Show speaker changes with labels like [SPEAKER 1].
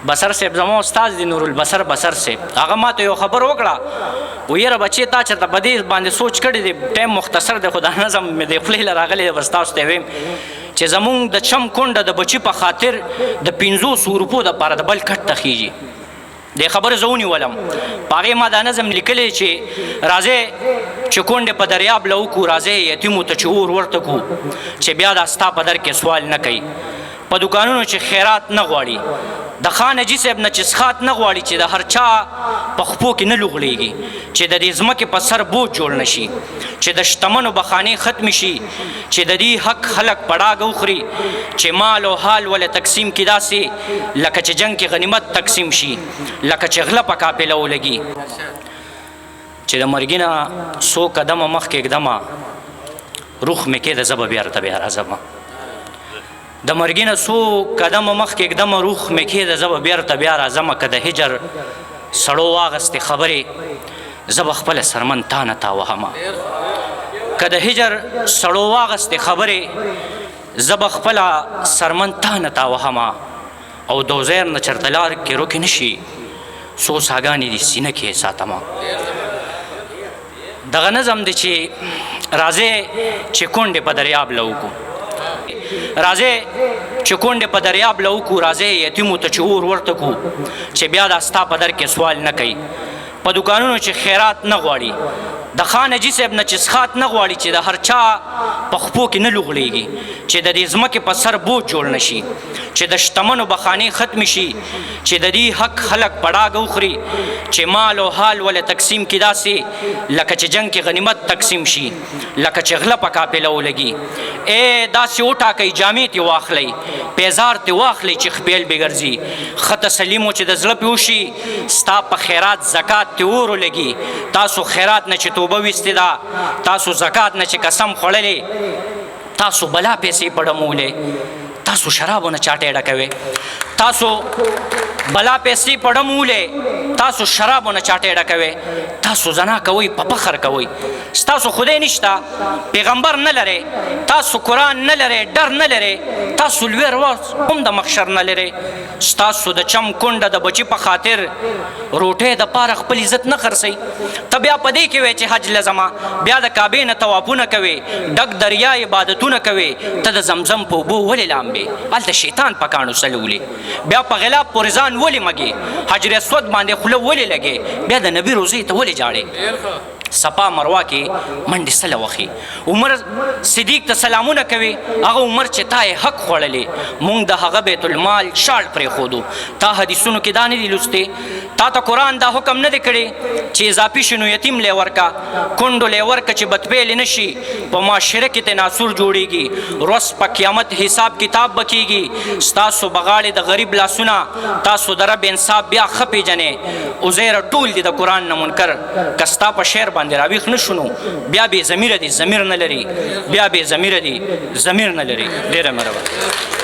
[SPEAKER 1] بصر صاحب زما استاد دی، نور البصر بصر صاحب، هغه ماته یو خبر وکړه، ویره بچې تا چېرته په دې باندې سوچ کړی دی، ټایم مختصر دی خو دا نظم مې د خولې له راغلی دی، بس تاسو ته ویم چې زمونږ د چم کونډه د بچي په خاطر د 500 روپو دپاره د بل کټ ته خیږي. دې خبرې زه ونیولم، په هغې ما دا نظم لیکلی چې راځئ چې کونډې په دریاب له وکړو، راځئ یتیمو ته چې اور ورته کړو، چې بیا دا ستا په در کې سوال نه کوي. په دوکانونو چې خیرات نه غواړي، د خان حاجي صاحب نه چې څښات نه غواړي، چې د هر چا په خپو کې نه لوغړېږي، چې د دې ځمکې په سر بوج جوړ نه شي، چې د شتمنو بخانې ختمې شي، چې د دې حق خلک په ډاګه وخوري، چې مال او حال ولې تقسیم کړي داسې لکه چې جنګ کې غنیمت تقسیم شي، لکه چې غله په قافله ولګي. چې د مرګي نه 100 قدمه مخکې ږدمه، روح مې کېده زه به بیا ورته بیا راځمه. د مرګي نه 100 قدمه مخکې ږدمه، روح مې کېده زه به بیا ورته بیا راځمه. که د هجر سړو واغستې خبرې، زه به خپله سرمن تا نه تا وهمه. که د هجر سړو واغستې خبرې، زه به خپله سرمن تا نه تا وهمه. او دوزیر نه چرته لار کې روکې نه شي، څو ساګانې دې سینه کې ساتمه. دغه نظم دی چې راځئ چې کونډې په دریاب له وکړو، راځئ چې کونډې په دریاب له وکړو، راځئ یتیمو ته چې اور ورته کړو، چې بیا دا ستا په در کې سوال نه کوي. په دوکانونو چې خیرات نه غواړي، د خان حاجي صاحب نه چې څښات نه غواړي، چې د هر چا په خپو کې نه لوغړېږي، چې د دې ځمکې په سر بوج جوړ نه شي، چې د شتمنو بخانې ختمې شي، چې د دې حق خلک په ډاګه وخوري، چې مال او حال ولې تقسیم کړي داسې لکه چې جنګ کې غنیمت تقسیم شي، لکه چې غله په قافله ولګي. داسې وټاکئ جامې ترې واخلئ، پیزار ترې واخلئ چې خپیل بې ګرځي. ښه تسلیم و چې د زړه پې وشي، ستا په خیرات زکات ترې اور ولګي. تاسو خیرات نه چې توبه ویستې ده، تاسو زکات نه چې قسم خوړلې، تاسو بلا پیسې په ډمولې، تاسو شرابو نه چاټې ډکوئ، تاسو بلا پیسې په ډمولې، تاسو شرابو نه چاټې ډکوئ، تاسو زنا کوئ، په فخر کوئ. ستاسو خدای نشته، پیغمبر نه لرئ، تاسو قرآن نه لرئ، ډر نه لرئ، تاسو لوی ارواح هم د محشر نه لرئ. ستاسو د چم کونډه د بچي په خاطر روټۍ دپاره خپل عزت نه خرڅئ. ته بیا په دې کې وایې چې حج لځمه، بیا د کعبې نه طوافونه کوې، ډک دریا عبادتونه کوې، ته د زمزم په اوبو ولې لامبې؟ هلته شیطان په کاڼو سلولې. بیا په غلاب پرځان ولې مږې؟ حجر اسود باندې خوله ولې لګې؟ بیا د نبي روضې ته ولې جاړې؟ صفا مروه کې منډې سله وخي. عمر صدیق ته سلامونه کوي، هغه عمر چې تا یې حق خوړلې، مونږ د هغه بیت المال شاړ پرېښودو. تا حدیثونو کې دا نه دي لوستې، تا ته قرآن دا حکم نه دی کړی چې اضافي شي نو یتیم لی ورکه، کونډو لی ورکه چې بدپیلې نه شي. په معاشره کې تناسور جوړېږي، روز په قیامت حساب کتاب به کېږي. ستاسو بغاړې د غریب لاسونه، تاسو د رب انصاف بیا ښه پېژنې. عزیره ټول دي د قرآن نه منکر، که ستا په شعر باندې راویښ نه شونو، بیا بې ضمیره دي، ضمیر نه لري، بیا بې ضمیره دي، ضمیر نه لري. ډېره مهرباني.